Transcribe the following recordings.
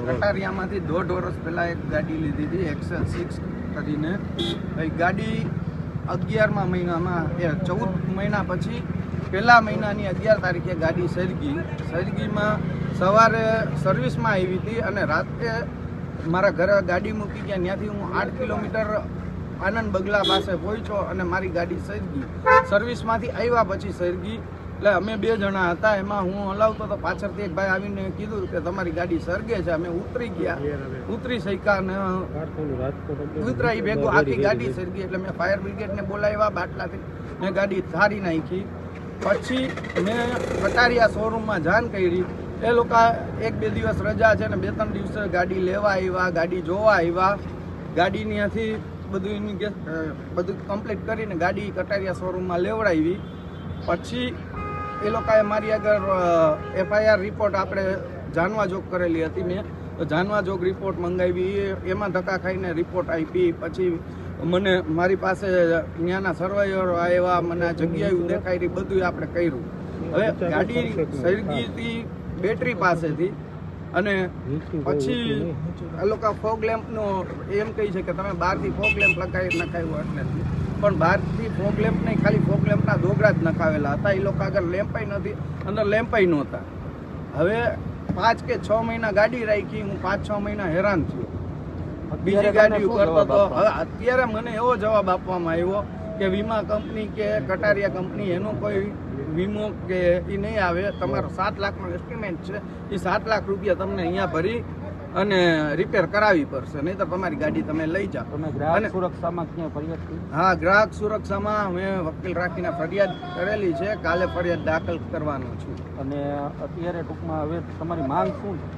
કટારિયામાંથી 1.5 વર્ષ પહેલાં એક ગાડી લીધી હતી એક્સેલ 6 કરીને. એ ગાડી 11મા મહિનામાં 14 મહિના પછી પહેલા મહિનાની 11 તારીખે ગાડી સરગીમાં સવારે સર્વિસમાં આવી હતી અને રાત્રે મારા ઘરે ગાડી મૂકી ગયા. ત્યાંથી હું 8 કિલોમીટર આનંદ બગલા પાસે પહોંચ્યો અને મારી ગાડી સરગી. સર્વિસમાંથી આવ્યા પછી સરગી એટલે અમે 2 જણા હતા. એમાં હું હલાવતો તો પાછળથી એક ભાઈ આવીને કીધું કે તમારી ગાડી સરગે છે. અમે ઉતરી ગયા, ઉતરી શક્યા અને ઉતરાઈ ભેગું આખી ગાડી સરગી. એટલે મેં ફાયર બ્રિગેડને બોલાવ્યા, બાટલાથી મેં ગાડી ઠારી નાખી. પછી મેં કટારિયા શોરૂમમાં જાણ કરી. એ લોકો 1-2 દિવસ રજા છે ને 2-3 દિવસે ગાડી લેવા આવ્યા, ગાડી જોવા આવ્યા. ગાડી ત્યાંથી બધું કમ્પ્લીટ કરીને ગાડી કટારિયા શોરૂમમાં લેવડાવી. પછી એ લોકોએ મારી આગળ FIR રિપોર્ટ આપણે જાણવા જોગ કરેલી હતી. મેં તો જાણવા જોગ રિપોર્ટ મંગાવી, એમાં ધક્કા ખાઈને રિપોર્ટ આપી. પછી મને મારી પાસે ત્યાંના સર્વેયરો આવ્યા, મને જગ્યાએ દેખાઈ, બધું આપણે કર્યું. હવે ગાડી સરગીથી બેટરી પાસેથી અને પછી એ લોકો ફોગ લેમ્પનો એમ કહી છે કે તમે બહારથી ફોગ લેમ્પ લગાવી નખાવ્યો એટલે, પણ બહારથી ફોગ લેમ્પ નહીં, ખાલી ફોગ લેમ્પના દોગડા જ નખાવેલા હતા. એ લોકો આગળ લેમ્પાઈ નથી, અંદર લેમ્પાઈ નહોતા. હવે 5 કે 6 મહિના ગાડી રાખી. હું 5-6 મહિના હેરાન થયો, બીજી ગાડી કરતો હતો. હવે અત્યારે મને એવો જવાબ આપવામાં આવ્યો કે વીમા કંપની કે કટારિયા કંપની એનો કોઈ વીમો કે એ નહીં આવે. તમારો 7 લાખનો એસ્ટિમેટ છે, એ 7 લાખ રૂપિયા તમને અહીંયા ભરી અને રિપેર કરાવવી પડશે, નહીં તો તમારી ગાડી તમે લઈ જાઓ. તમે ગ્રાહક સુરક્ષામાં ક્યાં ફરિયાદ કરી? હા, ગ્રાહક સુરક્ષામાં મેં વકીલ રાખીને ફરિયાદ કરેલી છે. કાલે ફરિયાદ દાખલ કરવાનો છું. અને અત્યારે ટૂંકમાં હવે તમારી માંગ શું છે?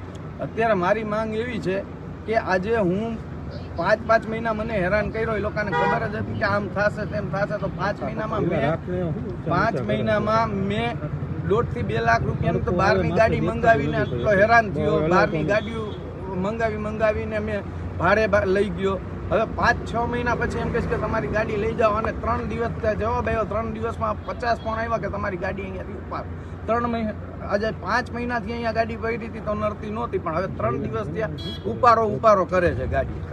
અત્યારે મારી માંગ એવી છે કે આજે હું 5 મહિના મને હેરાન કર્યો. એ લોકોને ખબર જ હતી કે આમ થશે તેમ થશે. તો 5 મહિનામાં મેં 1.5 થી 2 લાખ રૂપિયાની તો બહારની ગાડી મંગાવીને એટલો હેરાન થયો. બહારની ગાડીઓ મંગાવીને મેં ભાડે લઈ ગયો. હવે 5-6 મહિના પછી એમ કહીશ કે તમારી ગાડી લઈ જાઓ. અને 3 દિવસ જવાબ આવ્યો, 3 દિવસમાં 50 ફોન આવ્યા કે તમારી ગાડી અહીંયાથી ઉપાડ. 3 મહિના આજે 5 મહિનાથી અહીંયા ગાડી પડી હતી તો નડતી નહોતી, પણ હવે 3 દિવસ ત્યાં ઉપારો કરે છે ગાડી.